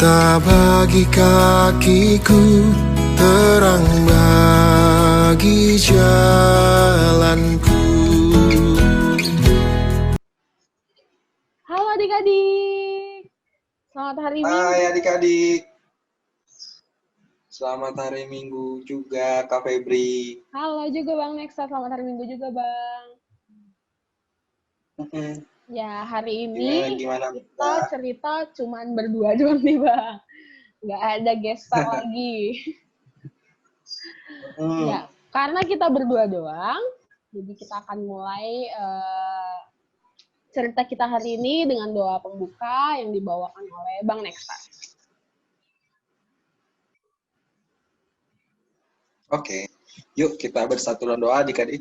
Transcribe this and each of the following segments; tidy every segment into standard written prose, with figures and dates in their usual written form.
Cinta bagi kakiku, terang bagi jalanku. Halo adik-adik, selamat hari Minggu. Hai adik-adik, selamat hari Minggu juga Kak Febri. Halo juga Bang Nexa, selamat hari Minggu juga Bang. Ya, hari ini Gimana, kita cerita cuman berdua doang nih Bang. Nggak ada gestar lagi. Ya, karena kita berdua doang, jadi kita akan mulai cerita kita hari ini dengan doa pembuka yang dibawakan oleh Bang Nexa. Oke, yuk kita bersatu dalam doa adik-adik.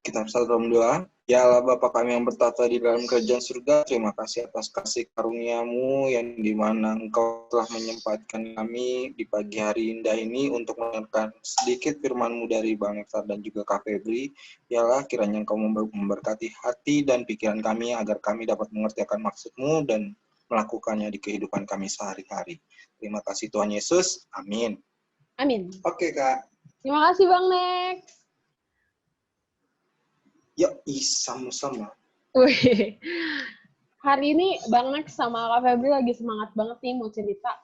Kita bersatu dalam doa. Ya Allah Bapa kami yang bertata di dalam kerajaan surga, terima kasih atas kasih karunia-Mu yang dimana Engkau telah menyempatkan kami di pagi hari indah ini untuk mendengarkan sedikit firman-Mu dari Bang Nexa dan juga Kak Febri. Ya Allah, kiranya Engkau memberkati hati dan pikiran kami agar kami dapat mengerti akan maksud-Mu dan melakukannya di kehidupan kami sehari-hari. Terima kasih Tuhan Yesus. Amin. Amin. Oke, Kak. Terima kasih Bang Nex. Yuk, sama-sama. Wih. Hari ini Bang Nex sama Kak Febri lagi semangat banget nih mau cerita.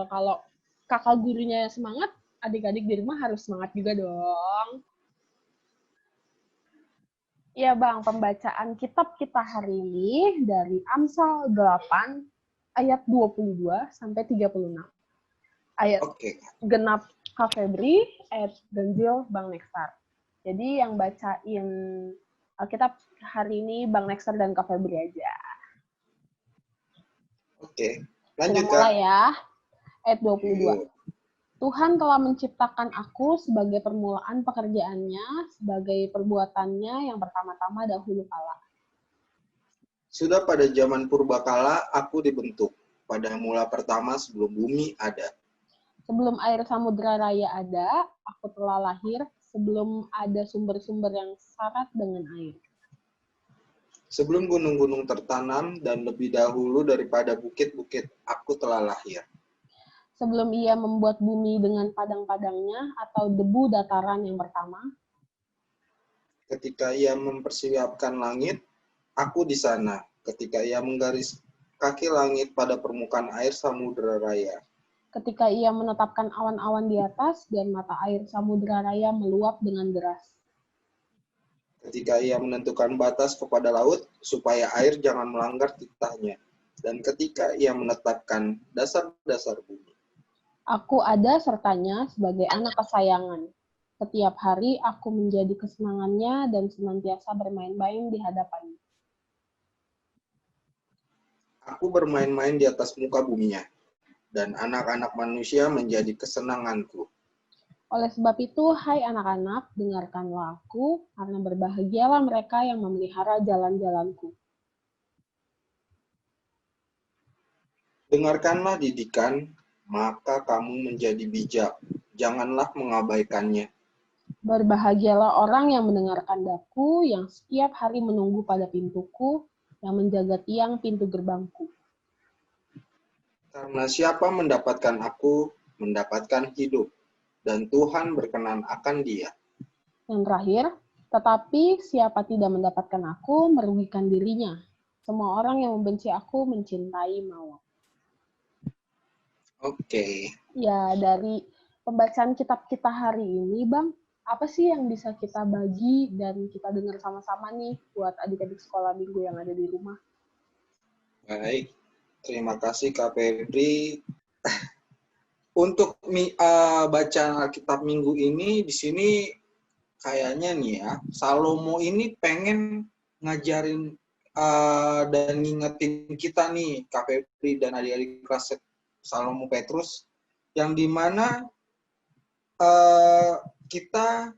Kalau kakak gurunya semangat, adik-adik di rumah harus semangat juga dong. Ya Bang, pembacaan kitab kita hari ini dari Amsal 8 ayat 22 sampai 36. Ayat genap Kak Febri, ayat ganjil Bang Nexar. Jadi yang bacain Alkitab hari ini Bang Nexar dan Kak Febri aja. Oke, lanjut Kita mulai ya. Ayat 22. Yuk. Tuhan telah menciptakan aku sebagai permulaan pekerjaannya, sebagai perbuatannya yang pertama-tama dahulu kala. Sudah pada zaman purbakala aku dibentuk, pada mula pertama sebelum bumi ada. Sebelum air samudera raya ada, aku telah lahir, sebelum ada sumber-sumber yang syarat dengan air. Sebelum gunung-gunung tertanam dan lebih dahulu daripada bukit-bukit, aku telah lahir. Sebelum ia membuat bumi dengan padang-padangnya atau debu dataran yang pertama. Ketika ia mempersiapkan langit, aku di sana. Ketika ia menggaris kaki langit pada permukaan air samudera raya. Ketika ia menetapkan awan-awan di atas dan mata air samudera raya meluap dengan deras. Ketika ia menentukan batas kepada laut, supaya air jangan melanggar titahnya. Dan ketika ia menetapkan dasar-dasar bumi. Aku ada sertanya sebagai anak kesayangan. Setiap hari aku menjadi kesenangannya dan senantiasa bermain-main di hadapannya. Aku bermain-main di atas muka buminya, dan anak-anak manusia menjadi kesenanganku. Oleh sebab itu, hai anak-anak, dengarkanlah aku, karena berbahagialah mereka yang memelihara jalan-jalanku. Dengarkanlah didikan, maka kamu menjadi bijak. Janganlah mengabaikannya. Berbahagialah orang yang mendengarkan daku, yang setiap hari menunggu pada pintuku, yang menjaga tiang pintu gerbangku. Karena siapa mendapatkan aku, mendapatkan hidup, dan Tuhan berkenan akan dia. Yang terakhir, tetapi siapa tidak mendapatkan aku, merugikan dirinya. Semua orang yang membenci aku mencintai maut. Oke. Ya, dari pembacaan kitab kita hari ini, Bang, apa sih yang bisa kita bagi dan kita dengar sama-sama nih buat adik-adik sekolah minggu yang ada di rumah? Baik, terima kasih Kak Febri. Untuk bacaan Alkitab minggu ini, di sini kayaknya nih ya, Salomo ini pengen ngajarin dan ngingetin kita nih, Kak Febri dan adik-adik kelas Salomo Petrus, yang dimana kita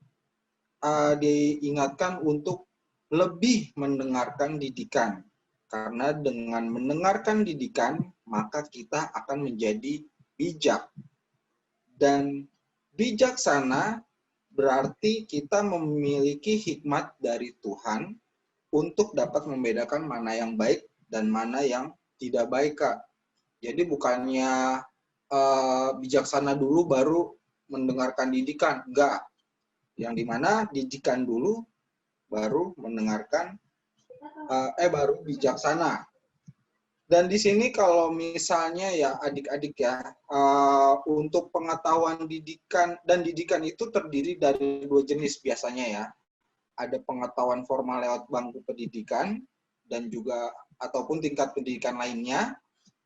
diingatkan untuk lebih mendengarkan didikan. Karena dengan mendengarkan didikan, maka kita akan menjadi bijak. Dan bijaksana berarti kita memiliki hikmat dari Tuhan untuk dapat membedakan mana yang baik dan mana yang tidak baik, Kak. Jadi bukannya bijaksana dulu baru mendengarkan didikan, enggak. Yang dimana didikan dulu baru mendengarkan, baru bijaksana. Dan di sini kalau misalnya ya adik-adik ya, untuk pengetahuan didikan, dan didikan itu terdiri dari 2 jenis biasanya ya. Ada pengetahuan formal lewat bangku pendidikan, dan juga ataupun tingkat pendidikan lainnya.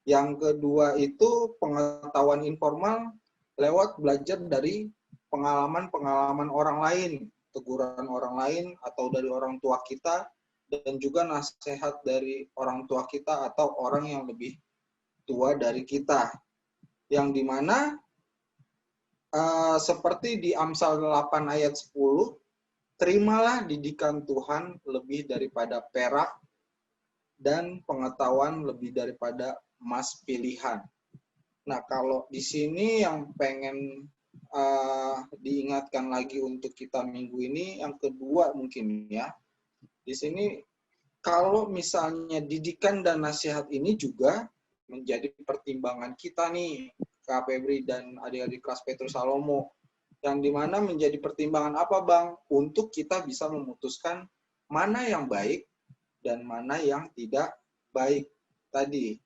Yang kedua itu pengetahuan informal lewat belajar dari pengalaman-pengalaman orang lain, teguran orang lain atau dari orang tua kita, dan juga nasihat dari orang tua kita atau orang yang lebih tua dari kita. Yang dimana seperti di Amsal 8 ayat 10, terimalah didikan Tuhan lebih daripada perak dan pengetahuan lebih daripada emas pilihan. Nah, kalau di sini yang pengen diingatkan lagi untuk kita minggu ini, yang kedua mungkin ya, di sini kalau misalnya didikan dan nasihat ini juga menjadi pertimbangan kita nih, Kak Febri dan adik-adik kelas Petrus Salomo, yang dimana menjadi pertimbangan apa Bang? Untuk kita bisa memutuskan mana yang baik dan mana yang tidak baik tadi.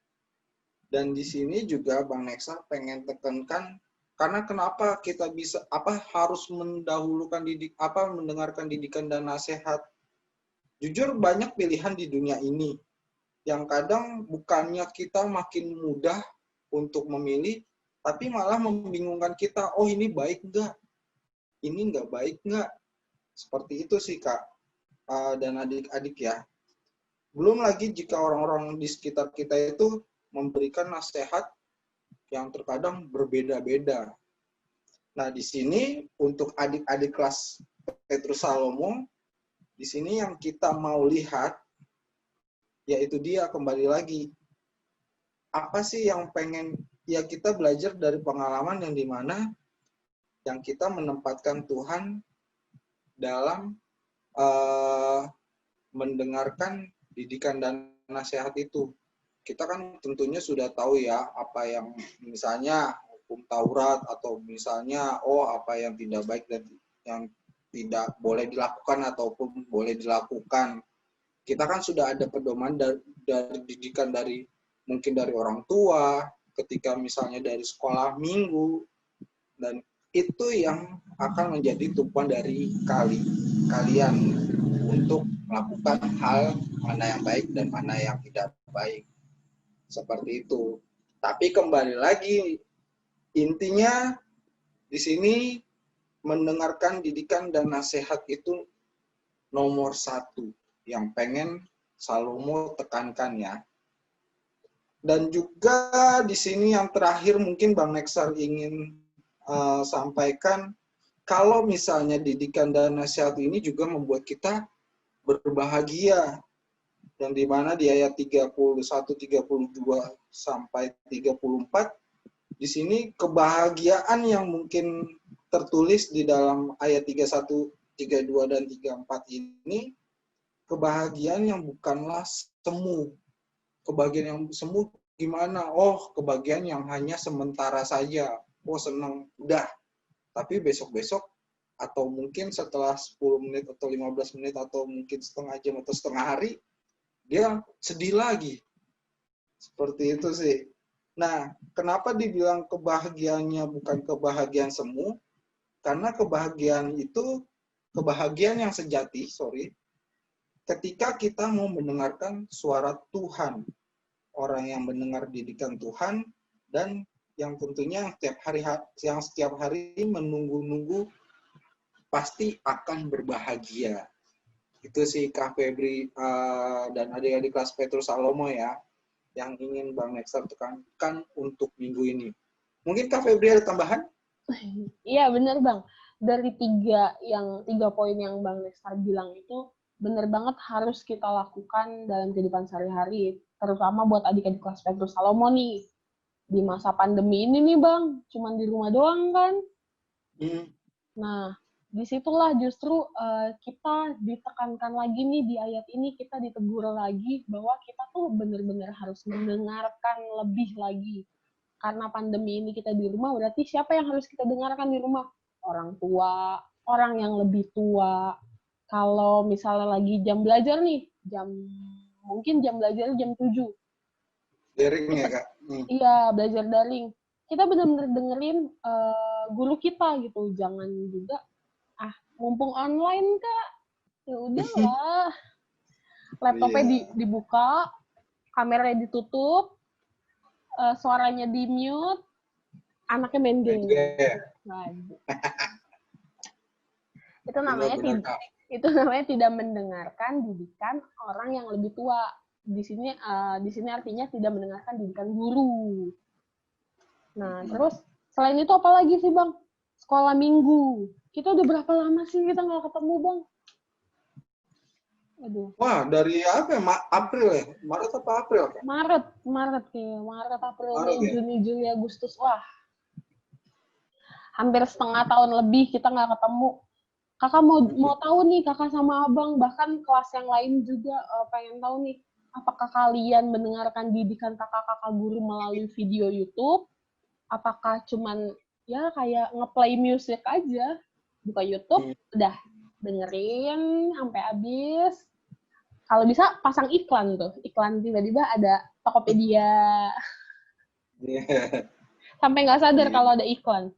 Dan di sini juga Bang Nexa pengen tekankan, karena kenapa kita bisa harus mendahulukan mendengarkan didikan dan nasihat. Jujur banyak pilihan di dunia ini yang kadang bukannya kita makin mudah untuk memilih, tapi malah membingungkan kita, oh ini baik enggak? Ini enggak baik enggak? Seperti itu sih Kak dan adik-adik ya. Belum lagi jika orang-orang di sekitar kita itu memberikan nasihat yang terkadang berbeda-beda. Nah, di sini untuk adik-adik kelas Petrus Salomo, di sini yang kita mau lihat, yaitu dia kembali lagi. Apa sih yang pengen, ya kita belajar dari pengalaman yang dimana yang kita menempatkan Tuhan dalam mendengarkan didikan dan nasihat itu. Kita kan tentunya sudah tahu ya apa yang misalnya hukum Taurat atau misalnya apa yang tidak baik dan yang tidak boleh dilakukan ataupun boleh dilakukan. Kita kan sudah ada pedoman dari didikan dari mungkin dari orang tua, ketika misalnya dari sekolah minggu, dan itu yang akan menjadi tumpuan dari kalian untuk melakukan hal mana yang baik dan mana yang tidak baik. Seperti itu. Tapi kembali lagi, intinya di sini mendengarkan didikan dan nasihat itu nomor 1 yang pengen Salomo tekankan ya. Dan juga di sini yang terakhir mungkin Bang Nexar ingin sampaikan, kalau misalnya didikan dan nasihat ini juga membuat kita berbahagia. Yang dimana di ayat 31, 32 sampai 34, di sini kebahagiaan yang mungkin tertulis di dalam ayat 31, 32 dan 34 ini, kebahagiaan yang bukanlah semu. Kebahagiaan yang semu gimana? Oh, kebahagiaan yang hanya sementara saja. Oh, senang, udah. Tapi besok-besok atau mungkin setelah 10 menit atau 15 menit atau mungkin setengah jam atau setengah hari, dia sedih lagi. Seperti itu sih. Nah, kenapa dibilang kebahagiaannya bukan kebahagiaan semu? Karena kebahagiaan itu, kebahagiaan yang sejati, ketika kita mau mendengarkan suara Tuhan. Orang yang mendengar didikan Tuhan, dan yang tentunya yang setiap hari menunggu-nunggu pasti akan berbahagia. Itu sih Kak Febri dan adik-adik kelas Petrus Salomo ya, yang ingin Bang Nexar tekankan untuk minggu ini. Mungkin Kak Febri ada tambahan? Iya benar Bang. Dari 3 poin yang Bang Nexar bilang itu benar banget harus kita lakukan dalam kehidupan sehari-hari, terutama buat adik-adik kelas Petrus Salomo nih. Di masa pandemi ini nih Bang, cuman di rumah doang kan. Nah, disitulah justru kita ditekankan lagi nih di ayat ini, kita ditegur lagi bahwa kita tuh benar-benar harus mendengarkan lebih lagi. Karena pandemi ini kita di rumah, berarti siapa yang harus kita dengarkan di rumah? Orang tua, orang yang lebih tua. Kalau misalnya lagi jam belajar nih, mungkin jam belajar jam 7. Daring ya, Kak? Iya, belajar daring. Kita benar-benar dengerin guru kita gitu. Jangan juga, mumpung online, Kak, ya udahlah. Laptopnya dibuka, kameranya ditutup, suaranya di-mute, anaknya main game. Itu namanya tidak mendengarkan didikan orang yang lebih tua. Di sini artinya tidak mendengarkan didikan guru. Nah, terus selain itu apa lagi sih, Bang? Sekolah minggu. Kita udah berapa lama sih kita nggak ketemu, Bang? Aduh. Wah, dari apa ya? April ya? Maret apa April? Maret, April, Mei, Juni, Juli, Agustus. Wah. Hampir setengah tahun lebih kita nggak ketemu. Kakak mau tahu nih, kakak sama abang, bahkan kelas yang lain juga pengen tahu nih, apakah kalian mendengarkan didikan kakak-kakak guru melalui video YouTube? Apakah cuman ya kayak ngeplay musik aja, buka YouTube, udah dengerin sampai habis. Kalau bisa pasang iklan tuh, iklan tiba-tiba ada Tokopedia. Sampai nggak sadar kalau ada iklan.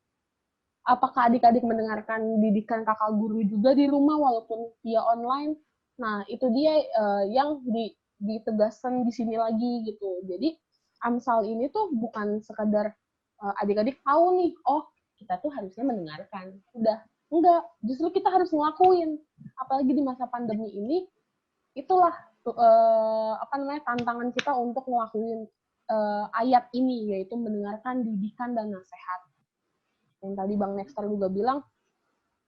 Apakah adik-adik mendengarkan didikan kakak guru juga di rumah walaupun via online? Nah, itu dia yang ditegaskan di sini lagi gitu. Jadi, Amsal ini tuh bukan sekadar adik-adik tahu nih, oh, kita tuh harusnya mendengarkan. Udah, enggak. Justru kita harus ngelakuin. Apalagi di masa pandemi ini, itulah tantangan kita untuk ngelakuin ayat ini, yaitu mendengarkan didikan dan nasihat. Yang tadi Bang Nexter juga bilang,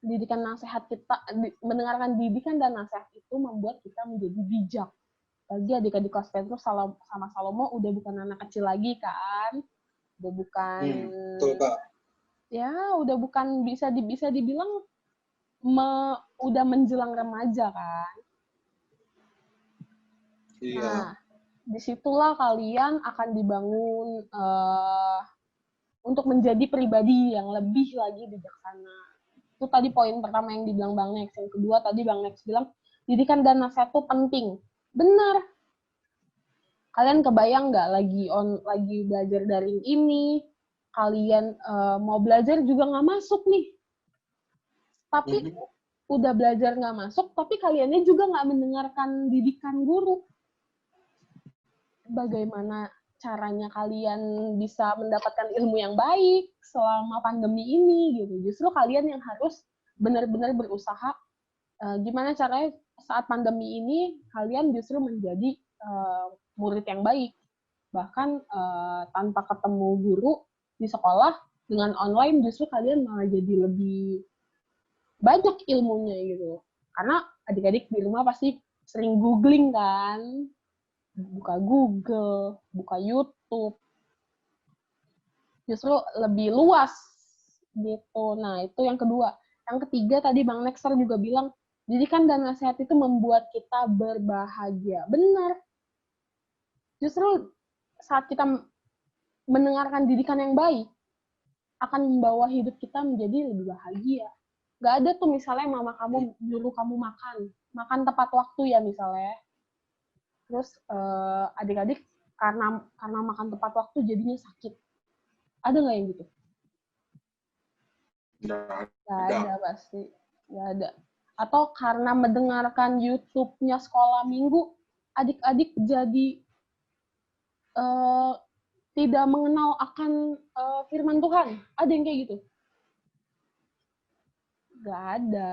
didikan nasihat kita, mendengarkan didikan dan nasihat itu membuat kita menjadi bijak. Lagi adik-adik kelas Petrus sama Salomo udah bukan anak kecil lagi kan, udah bukan, ya udah bukan bisa dibilang udah menjelang remaja kan. Iya. Nah, disitulah kalian akan dibangun untuk menjadi pribadi yang lebih lagi bijaksana. Itu tadi poin pertama yang dibilang Bang Nex. Yang kedua tadi Bang Nex bilang, didikan dan nasihat itu penting. Benar. Kalian kebayang nggak lagi belajar daring ini, kalian mau belajar juga nggak masuk nih. Tapi udah belajar nggak masuk, tapi kaliannya juga nggak mendengarkan didikan guru. Bagaimana caranya kalian bisa mendapatkan ilmu yang baik selama pandemi ini gitu. Justru kalian yang harus benar-benar berusaha gimana caranya saat pandemi ini kalian justru menjadi murid yang baik. Bahkan tanpa ketemu guru di sekolah, dengan online justru kalian malah jadi lebih banyak ilmunya gitu. Karena adik-adik di rumah pasti sering googling kan. Buka Google, buka YouTube, justru lebih luas gitu. Nah, itu yang kedua. Yang ketiga tadi Bang Nexter juga bilang, didikan dan nasihat itu membuat kita berbahagia. Benar. Justru saat kita mendengarkan didikan yang baik, akan membawa hidup kita menjadi lebih bahagia. Gak ada tuh misalnya mama kamu nyuruh kamu makan tepat waktu ya misalnya. Terus adik-adik karena makan tepat waktu jadinya sakit. Ada nggak yang gitu? Nggak ada pasti. Nggak ada. Atau karena mendengarkan YouTube-nya sekolah minggu, adik-adik jadi tidak mengenal akan firman Tuhan. Ada yang kayak gitu? Nggak ada.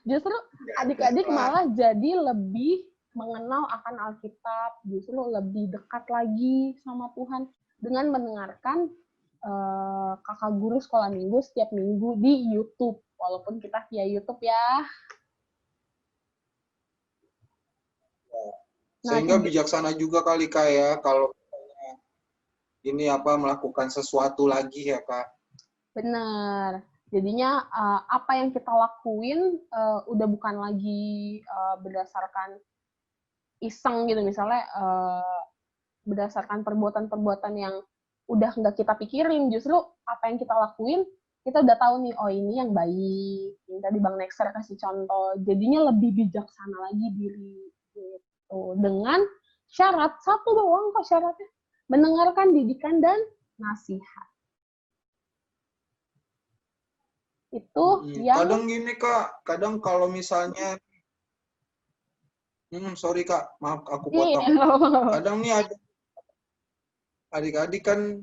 Justru adik-adik malah jadi lebih mengenal akan Alkitab, justru lebih dekat lagi sama Tuhan dengan mendengarkan kakak guru sekolah minggu setiap minggu di YouTube, walaupun kita via YouTube ya. Sehingga bijaksana juga kali Kak ya, kalau ini melakukan sesuatu lagi ya Kak. Benar. Jadinya apa yang kita lakuin udah bukan lagi berdasarkan iseng gitu, misalnya berdasarkan perbuatan-perbuatan yang udah nggak kita pikirin, justru apa yang kita lakuin kita udah tahu nih, oh ini yang baik. Yang tadi Bang Nexer kasih contoh, jadinya lebih bijaksana lagi diri gitu. Dengan syarat satu doang kok syaratnya, mendengarkan didikan dan nasihat. Itu yang kadang gini Kak, kadang kalau misalnya sorry Kak, maaf aku potong. Kadang nih ada adik-adik kan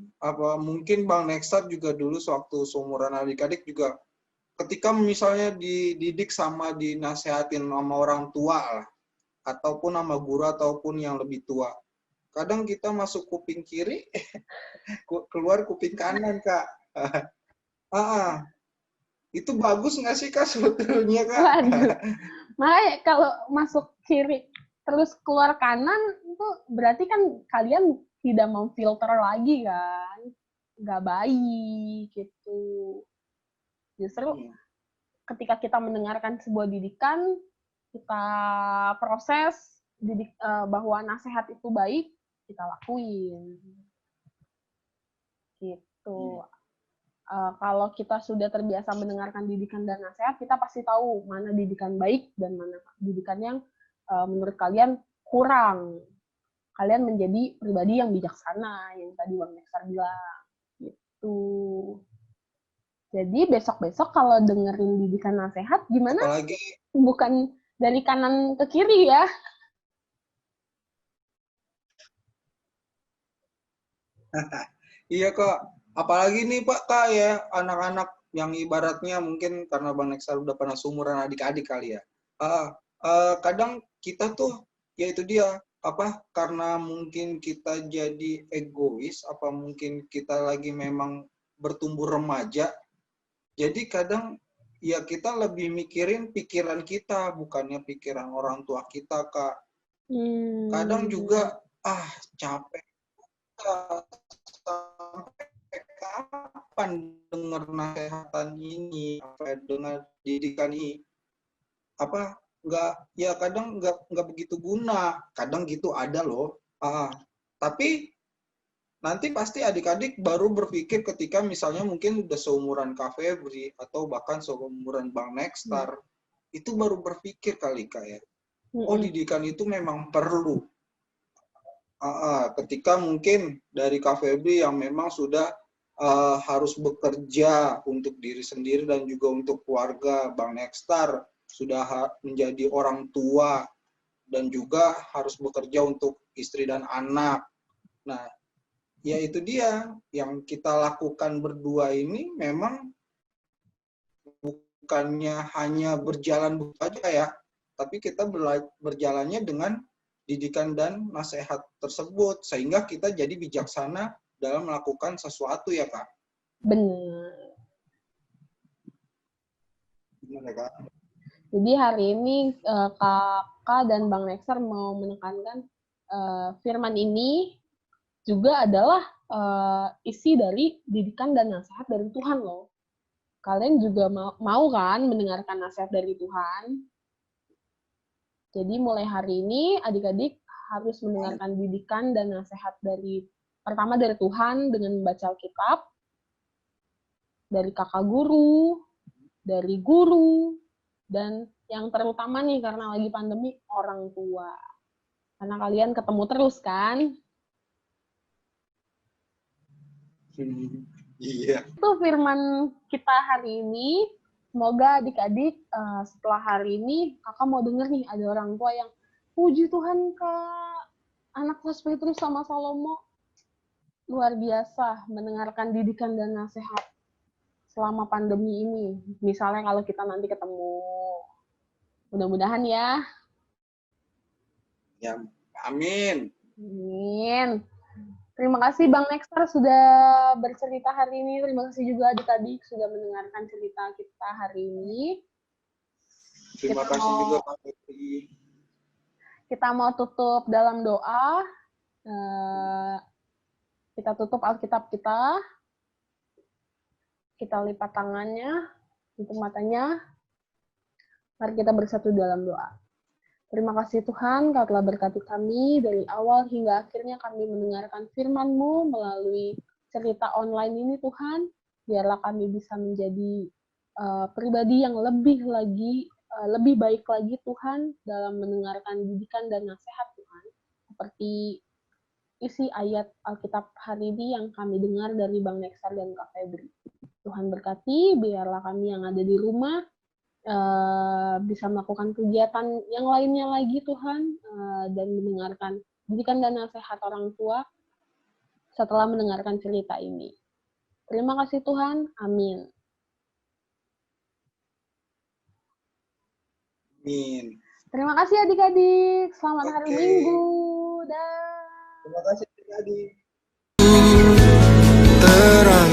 mungkin Bang Nexar juga dulu sewaktu seumuran adik-adik juga ketika misalnya dididik sama dinasehatin sama orang tua lah ataupun sama guru ataupun yang lebih tua. Kadang kita masuk kuping kiri keluar kuping kanan Kak. Itu bagus nggak sih Kak sebetulnya Kak? Waduh. Makanya kalau masuk kiri terus keluar kanan itu berarti kan kalian tidak memfilter lagi kan, nggak baik gitu. Justru ketika kita mendengarkan sebuah didikan, kita proses bahwa nasihat itu baik, kita lakuin gitu. Kalau kita sudah terbiasa mendengarkan didikan dan nasihat, kita pasti tahu mana didikan baik dan mana didikan yang menurut kalian kurang. Kalian menjadi pribadi yang bijaksana, yang tadi Bang Nexar bilang. Gitu. Jadi besok-besok kalau dengerin didikan nasihat, gimana? Apalagi bukan dari kanan ke kiri ya. Iya Kak, apalagi nih Pak Kak ya, anak-anak yang ibaratnya mungkin karena Bang Nexar udah pernah seumuran adik-adik kali ya. Kadang kita tuh, ya itu dia, karena mungkin kita jadi egois, mungkin kita lagi memang bertumbuh remaja, jadi kadang ya kita lebih mikirin pikiran kita, bukannya pikiran orang tua kita Kak. Kadang juga, capek. Sampai kapan dengar nasihatan ini, dengar didikan ini, kadang nggak begitu guna, kadang gitu ada loh. Tapi nanti pasti adik-adik baru berpikir ketika misalnya mungkin udah seumuran Kak Febri atau bahkan seumuran Bang Nextar, itu baru berpikir kali Kak ya, oh didikan itu memang perlu. Ketika mungkin dari Kak Febri yang memang sudah harus bekerja untuk diri sendiri dan juga untuk keluarga, Bang Nextar sudah menjadi orang tua dan juga harus bekerja untuk istri dan anak. Nah, ya itu dia yang kita lakukan berdua ini memang bukannya hanya berjalan begitu aja ya, tapi kita berjalannya dengan didikan dan nasihat tersebut sehingga kita jadi bijaksana dalam melakukan sesuatu ya Kak. Benar. Gimana Kak? Jadi hari ini Kakak dan Bang Nexar mau menekankan firman ini juga adalah isi dari didikan dan nasihat dari Tuhan loh. Kalian juga mau kan mendengarkan nasihat dari Tuhan? Jadi mulai hari ini adik-adik harus mendengarkan didikan dan nasihat pertama dari Tuhan dengan membaca Alkitab, dari kakak guru, dari guru, dan yang terutama nih karena lagi pandemi, orang tua. Karena kalian ketemu terus kan? Iya. Itu firman kita hari ini. Semoga adik-adik setelah hari ini kakak mau denger nih ada orang tua yang puji Tuhan Kak, anak kelas Petrus sama Salomo luar biasa mendengarkan didikan dan nasihat selama pandemi ini. Misalnya kalau kita nanti ketemu, mudah-mudahan ya. Ya, amin. Amin. Terima kasih Bang Nextar sudah bercerita hari ini. Terima kasih juga adik-adik sudah mendengarkan cerita kita hari ini. Terima kasih juga Pak Febri. Kita mau tutup dalam doa. Kita tutup Alkitab kita. Kita lipat tangannya, tutup matanya. Mari kita bersatu dalam doa. Terima kasih Tuhan, Kau telah berkati kami dari awal hingga akhirnya kami mendengarkan firman-Mu melalui cerita online ini Tuhan. Biarlah kami bisa menjadi pribadi yang lebih baik lagi Tuhan dalam mendengarkan didikan dan nasihat Tuhan. Seperti isi ayat Alkitab hari ini yang kami dengar dari Bang Nexar dan Kak Febri. Tuhan berkati, biarlah kami yang ada di rumah bisa melakukan kegiatan yang lainnya lagi Tuhan, dan mendengarkan didikan dan nasihat orang tua setelah mendengarkan cerita ini. Terima kasih Tuhan, amin. Amin. Terima kasih adik-adik, selamat hari Minggu. Dah. Terima kasih adik-adik. Terang